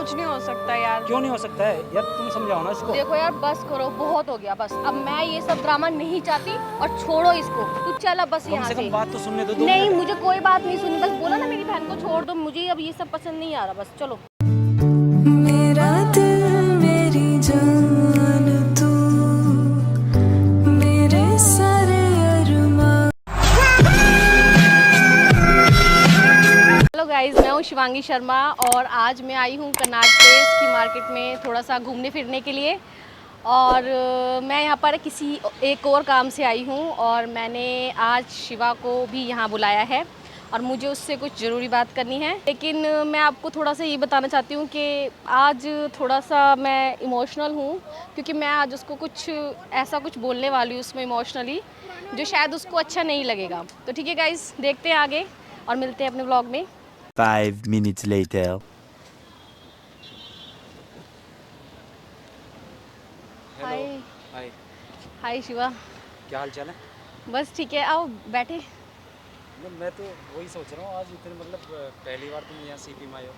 कुछ नहीं हो सकता यार। क्यों नहीं हो सकता है यार, तुम समझाओ ना इसको। देखो यार बस करो, बहुत हो गया बस। अब मैं ये सब ड्रामा नहीं चाहती और छोड़ो इसको, तू चल अब बस कम यहाँ से से। कम बात तो सुनने दो, 2 नहीं मिनट। मुझे कोई बात नहीं सुनी, बस बोला ना मेरी बहन को छोड़ दो, मुझे अब ये सब पसंद नहीं आ रहा, बस चलो। मेरा दिल मेरी जान तू, मेरे सारे अरमान। हेलो गाइज, मैं हूँ शिवांगी शर्मा और आज मैं आई हूँ कन्नाट प्लेस की मार्केट में थोड़ा सा घूमने फिरने के लिए। और मैं यहाँ पर किसी एक और काम से आई हूँ और मैंने आज शिवा को भी यहाँ बुलाया है और मुझे उससे कुछ ज़रूरी बात करनी है। लेकिन मैं आपको थोड़ा सा ये बताना चाहती हूँ कि आज थोड़ा सा मैं इमोशनल हूँ, क्योंकि मैं आज उसको कुछ ऐसा कुछ बोलने वाली हूँ उसमें इमोशनली, जो शायद उसको अच्छा नहीं लगेगा। तो ठीक है गाइज, देखते हैं आगे और मिलते हैं अपने व्लॉग में। 5 minutes later. हाय हाय, हाय शिवा। क्या हाल चाल है? बस ठीक है, आओ बैठे। मतलब मैं तो वही सोच रहा हूँ, आज इतने मतलब पहली बार तुम यहाँ सीपी में आए हो।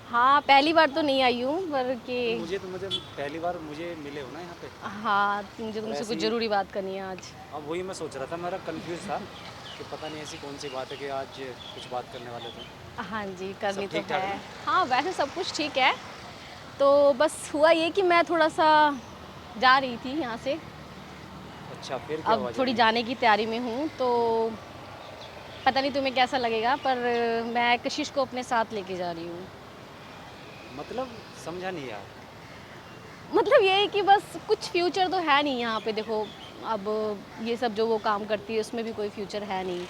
हाँ पहली बार तो नहीं आई हूँ पर कि तो मुझे पहली बार मुझे मिले हो ना यहाँ पे। हाँ मुझे तुमसे कुछ ऐसी- ज़रूरी बात करनी है आज। अब वही मैं सोच रहा था, मेरा कंफ्यूज था कि पता नहीं ऐसी कौन सी बात है कि आज कुछ बात करने वाले थे। हाँ जी करनी सब तो ठीक-ठाक है। है? हाँ वैसे सब कुछ ठीक है। तो बस हुआ ये कि मैं थोड़ा सा जा रही थी यहाँ से, अच्छा, फिर क्या हुआ? अब थोड़ी जाने की तैयारी में हूँ। तो पता नहीं तुम्हें कैसा लगेगा, पर मैं कशिश को अपने साथ लेके जा रही हूँ। मतलब समझा नहीं यार। मतलब ये है कि बस कुछ फ्यूचर तो है नहीं यहाँ पे। देखो अब ये सब जो वो काम करती है उसमें भी कोई फ्यूचर है नहीं,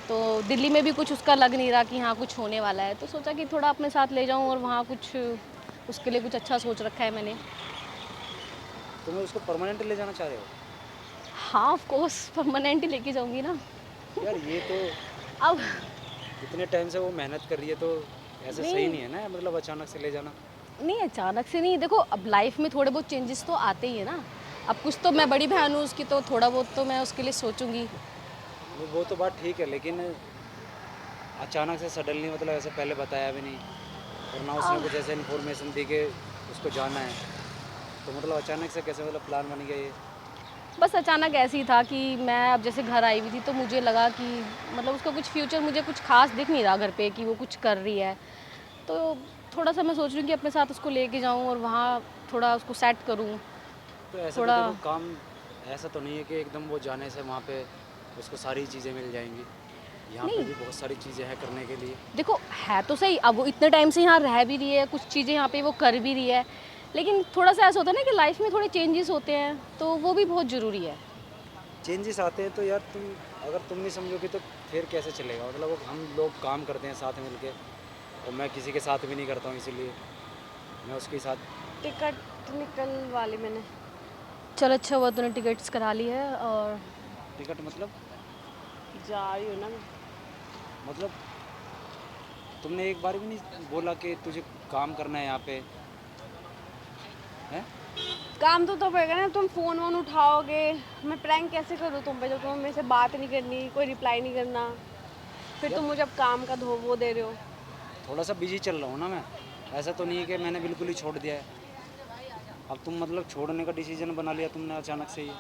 तो दिल्ली में भी कुछ उसका लग नहीं रहा कि हाँ कुछ होने वाला है। तो सोचा कि थोड़ा अपने साथ ले जाऊँ और वहाँ कुछ उसके लिए कुछ अच्छा सोच रखा है मैंने। तुम्हें उसको परमानेंट ले जाना चाह रहे हो? हाँ ऑफ कोर्स परमानेंट ही लेके जाऊँगी ना। यार ये तो अब इतने टाइम से वो मेहनत कर रही है, तो ऐसे सही नहीं। नहीं है ना, मतलब अचानक से ले जाना। नहीं अचानक से नहीं, देखो अब लाइफ में थोड़े बहुत चेंजेस तो आते ही है ना। अब कुछ तो मैं बड़ी बहन हूँ उसकी, तो थोड़ा बहुत तो मैं उसके लिए सोचूंगी। वो तो बात ठीक है, लेकिन अचानक से सडनली मतलब ऐसे पहले बताया भी नहीं, और ना उसने कुछ ऐसे इन्फॉर्मेशन दी कि उसको जाना है, तो मतलब अचानक से कैसे मतलब प्लान बन गया ये? बस अचानक ऐसे ही था कि मैं अब जैसे घर आई हुई थी तो मुझे लगा कि मतलब उसका कुछ फ्यूचर मुझे कुछ खास दिख नहीं रहा घर पे कि वो कुछ कर रही है। तो थोड़ा सा मैं सोच रही हूँ कि अपने साथ उसको लेके जाऊँ और वहाँ थोड़ा उसको सेट करूँ। तो ऐसा थोड़ा- तो देखो काम ऐसा तो नहीं है कि एकदम वो जाने से वहाँ पे उसको सारी चीज़ें मिल जाएंगी। यहाँ पे नहीं। भी बहुत सारी चीज़ें हैं करने के लिए। देखो है तो सही, अब वो इतने टाइम से यहाँ रह भी रही है, कुछ चीज़ें यहाँ पे वो कर भी रही है, लेकिन थोड़ा सा ऐसा होता है ना कि लाइफ में थोड़े चेंजेस होते हैं, तो वो भी बहुत ज़रूरी है। चेंजेस आते हैं तो यार तुम अगर तुम नहीं समझोगी तो फिर कैसे चलेगा? मतलब वो हम लोग काम करते हैं साथ में मिलके, और मैं किसी के साथ भी नहीं करता हूँ, इसीलिए मैं उसके साथ। टिकट निकल वाली मैंने। चल अच्छा हुआ तूने टिकट्स करा ली है। और टिकट मतलब जा रही हूँ ना मैं। मतलब तुमने एक बार भी नहीं बोला कि तुझे काम करना है यहाँ पे? हैं? काम तो तब होएगा ना, तुम फ़ोन वोन उठाओगे। मैं प्रैंक कैसे करूँ तुम पे जब तुम्हें मेरे से बात नहीं करनी, कोई रिप्लाई नहीं करना। फिर तुम मुझे अब काम का वो दे रहे हो। थोड़ा सा बिजी चल रहा हूँ ना मैं, ऐसा तो नहीं है कि मैंने बिल्कुल ही छोड़ दिया है। अब तुम मतलब छोड़ने का डिसीजन बना लिया तुमने अचानक से ही।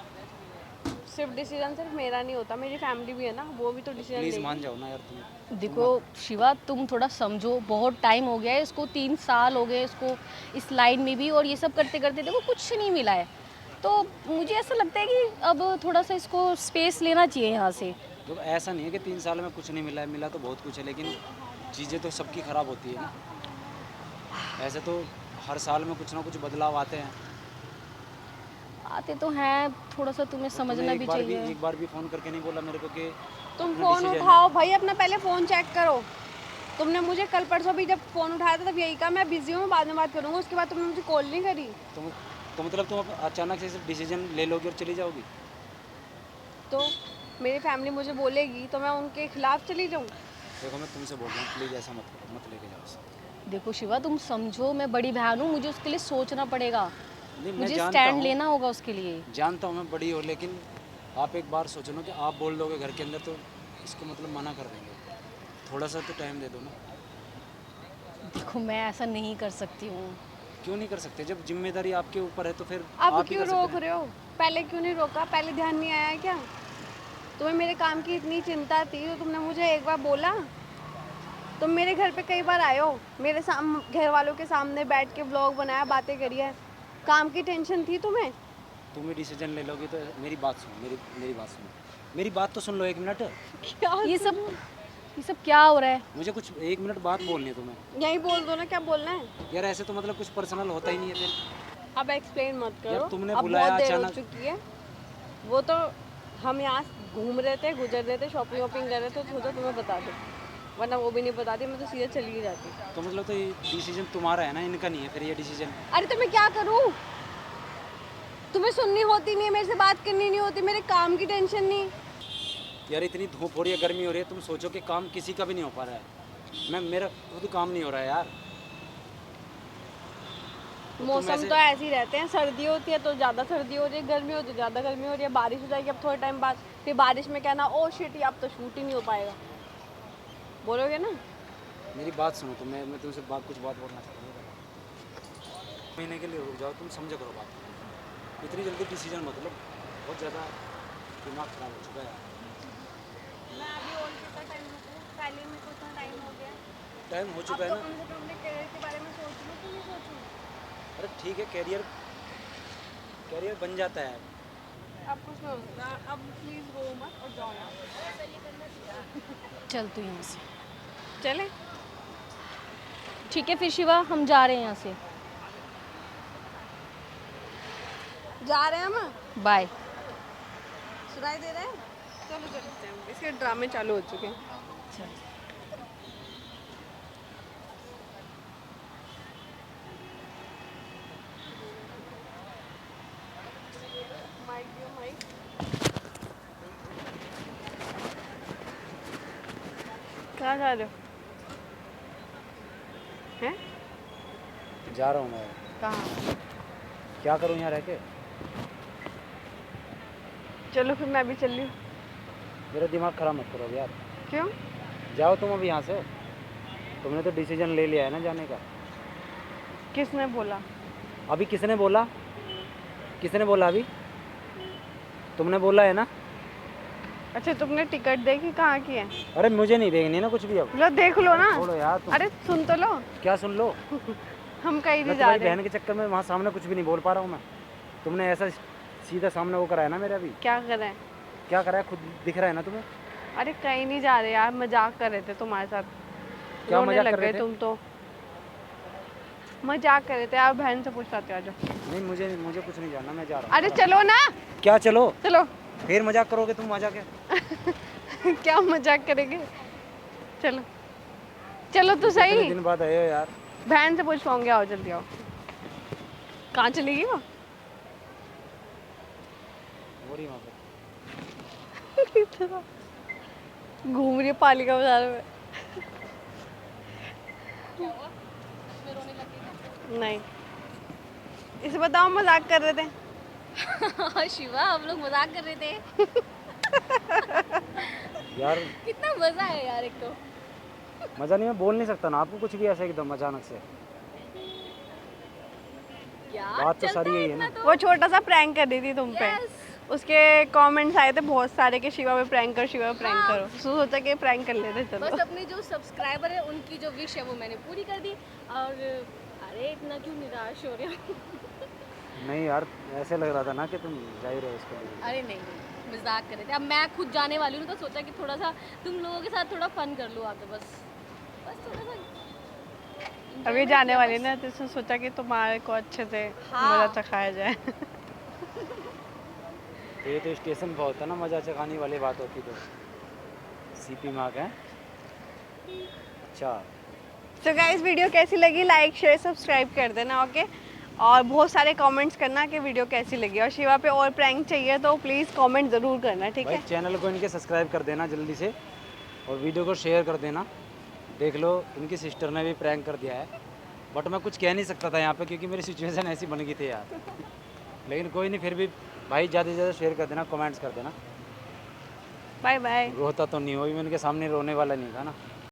सिर्फ डिसीजन सिर्फ मेरा नहीं होता, मेरी फैमिली भी है ना, वो भी तो डिसीजन प्लीज़ लेगी। मान जाओ ना यार तुम। देखो शिवा, तुम थोड़ा समझो, बहुत टाइम हो गया है इसको, 3 साल हो गए इसको इस लाइन में भी, और ये सब करते करते देखो कुछ नहीं मिला है। तो मुझे ऐसा लगता है कि अब थोड़ा सा इसको स्पेस लेना चाहिए यहाँ से। तो ऐसा नहीं है कि 3 साल में कुछ नहीं मिला है, मिला तो बहुत कुछ है, लेकिन चीज़ें तो सबकी ख़राब होती है ना। ऐसे तो हर साल में कुछ ना कुछ बदलाव आते हैं। आते तो हैं, थोड़ा सा तुम्हें तो समझना तुम्हें भी एक बार चाहिए। एक बार भी फ़ोन करके नहीं बोला मेरे को कि तुम अपना फ़ोन decision- उठाओ भाई, अपना पहले फ़ोन चेक करो। तुमने मुझे कल परसों भी जब फ़ोन उठाया था तब यही कहा मैं बिज़ी हूँ, बाद में बात करूँगा। उसके बाद तुमने मुझे कॉल नहीं करी। तो मतलब तुम अचानक से डिसीजन ले लोगी और चली जाओगी? तो मेरी फैमिली मुझे बोलेगी तो मैं उनके खिलाफ चली जाऊँ? देखो मैं तुमसे बोल रहा हूँ, प्लीज़ ऐसा मत करो, मत लेके जाओ उसे। देखो शिवा तुम समझो, मैं बड़ी बहन हूँ, मुझे उसके लिए सोचना पड़ेगा, नहीं, मैं मुझे जानता स्टैंड हूँ, लेना होगा उसके लिए। जानता हूँ मैं बड़ी हो, लेकिन आप एक बार सोचो ना कि आप बोल दोगे घर के अंदर तो इसको मतलब मना कर देंगे। थोड़ा सा तो टाइम दे दो ना। देखो मैं ऐसा नहीं कर सकती हूँ। क्यों नहीं कर सकते? जब जिम्मेदारी आपके ऊपर है तो फिर अब आप ही क्यों कर सकते रोक हैं। रहे हो? पहले क्यों नहीं रोका? पहले ध्यान नहीं आया क्या? तुम्हें मेरे काम की इतनी चिंता थी तो तुमने मुझे एक बार बोला? तुम मेरे घर पे कई बार आए हो, मेरे घर वालों के सामने बैठ के व्लॉग बनाया, बातें करी है। काम की टेंशन थी तुम्हें? तुम ही डिसीजन ले लोगी तो मेरी बात सुनो, मेरी बात सुनो, मेरी बात तो सुन लो 1 मिनट। क्या? ये सब क्या हो रहा है? मुझे कुछ 1 मिनट बात बोलनी है तुम्हें। यहीं बोल दो ना, क्या बोलना है? यार ऐसे तो मतलब कुछ पर्सनल होता ही नहीं है फिर। अब एक्सप्लेन मत करो। यार तुमने अब बुलाया बहुत देर हो अचानक। चुकी है। वो तो हम यहाँ घूम रहे थे, गुजर रहे थे, शॉपिंग वॉपिंग कर रहे थे, तो सोचा तुम्हें बता दो, वरना वो भी नहीं बताती, मैं तो सीधे चली ही जाती। तो मतलब तो ये डिसीजन तुम्हारा है ना, इनका नहीं है फिर ये डिसीजन। अरे तो मैं क्या करूँ? तुम्हें सुननी होती नहीं है, मेरे से बात करनी नहीं होती, मेरे काम की टेंशन नहीं। यार इतनी धूप हो रही है, गर्मी हो रही है, तुम सोचो कि काम किसी का भी नहीं हो पा रहा है। मेरा खुद काम नहीं हो रहा है यार। मौसम तो ऐसे ही रहते हैं, सर्दी होती है तो ज़्यादा सर्दी हो रही है, गर्मी होती है ज़्यादा गर्मी हो रही है, बारिश हो जाएगी अब थोड़े टाइम बाद, फिर बारिश में कहना ओ शिट अब तो शूट ही नहीं हो पाएगा, बोलोगे ना? मेरी बात सुनो, तो मैं तुमसे कुछ बात बोलना चाहता हूँ। महीने के लिए रुक जाओ, तुम समझो करो बात। इतनी जल्दी डिसीजन मत लो, बहुत ज़्यादा दिमाग खराब हो चुका है। मैं अभी और कितना टाइम रुकूं? पहले में कितना टाइम हो गया? टाइम हो अब चुका है तो ना। कम से कम अपने करियर के बारे में सोच लूँ कि नहीं सोचूं? अरे ठीक है, कैरियर बन जाता है। अब कुछ नहीं होगा, अब प्लीज़ रो मत और जाओ यहाँ। चल तू यहाँ से। चले? ठीक है फिर शिवा, हम जा रहे हैं यहाँ से। जा रहे हैं हम? बाय। सुनाई दे रहा है? चलो चलते हैं, इसके ड्रामे चालू हो चुके हैं। माइक दियो, माइक। कहाँ जा रहे हो? हैं? जा रहा हूँ मैं। कहाँ? क्या करूँ यहाँ रह के? चलो फिर मैं भी चल रही हूँ। मेरा दिमाग खराब मत करो यार। क्यों? जाओ तुम अभी यहाँ से। तुमने तो डिसीजन ले लिया है ना जाने का। किसने बोला? अभी किसने बोला? किसने बोला अभी? तुमने बोला है ना। अच्छा तुमने टिकट देखी कहाँ की है? अरे मुझे नहीं देखनी ना कुछ भी अब। लो देख लो ना। छोड़ो यार तुम। अरे सुन तो लो। क्या सुन लो? हम कहीं मैं नहीं जा तुम्हारी रहे। बहन के चक्कर में वहाँ सामने कुछ भी नहीं बोल पा रहा हूँ मैं। तुमने ऐसा सीधा सामने वो करा है ना मेरा अभी। क्या करें? क्या करा है खुद दिख रहा है ना तुम्हें। अरे कहीं नहीं जा रहे यार, मजाक कर रहे थे तुम्हारे साथ। क्या रोने मजाक लग कर रहे गए थे? तुम तो। मजाक कर रहे थे, आप बहन से पूछ लाते आ जाओ। नहीं मुझे कुछ नहीं जानना, मैं जा रहा हूँ। अरे चलो ना। क्या चलो? चलो। फिर मजाक करोगे तुम वहाँ जाके? क्या मजाक करेंगे? चलो चलो तो इतने सही। दिन बाद आए हो यार। बहन से पूछ पाऊंगी, आओ जल्दी आओ। कहाँ चली गई वो? हो रही वहाँ पे। घूम रही है पालिका बाजार में। नहीं, इसे बताओ मजाक कर रहे थे। शिवा हम लोग मजाक कर रहे थे। यार कितना मजा है यार, एक तो मजा नहीं, मैं बोल नहीं सकता ना आपको कुछ भी ऐसे एकदम अचानक से। यार बात तो सारी यही है ना। वो छोटा सा प्रैंक कर रही थी तुम पे। उसके कमेंट्स आए थे बहुत सारे कि शिवा पे प्रैंक कर, शिवा पे प्रैंक करो। सोचा कि प्रैंक कर लेते चलो। बस अपने जो सब्सक्राइबर है उनकी जो विश है वो मैंने पूरी कर दी। और अरे इतना क्यों निराश हो रहे हो? नहीं यार ऐसे लग रहा था ना कि तुम जा ही रहे हो उसके लिए। अरे नहीं मजाक कर रहे थे। अब मैं खुद जाने वाली हूँ तो सोचा कि थोड़ा सा तुम लोगों के साथ थोड़ा फन कर लूँ आके, बस थोड़ा सा। अभी जाने वाली ना, तो इसने सोचा कि तुम्हारे को अच्छे से मजा चखाया जाए। तो ये तो स्टेशन पर होता ना मजा चखाने वाली बात होती तो। सीपी मार्क है। अच्छा तो गाइस वीडियो कैसी लगी, लाइक शेयर सब्सक्राइब कर देना, ओके। और बहुत सारे कमेंट्स करना कि वीडियो कैसी लगी, और शिवा पे और प्रैंक चाहिए तो प्लीज़ कमेंट ज़रूर करना, ठीक भाई है। चैनल को इनके सब्सक्राइब कर देना जल्दी से, और वीडियो को शेयर कर देना। देख लो इनकी सिस्टर ने भी प्रैंक कर दिया है, बट मैं कुछ कह नहीं सकता था यहाँ पे क्योंकि मेरी सिचुएशन ऐसी बन गई थी यार। लेकिन कोई नहीं, फिर भी भाई ज़्यादा से ज़्यादा शेयर कर देना, कमेंट्स कर देना। Bye bye. रोता तो नहीं हो, मैं उनके सामने रोने वाला नहीं था ना।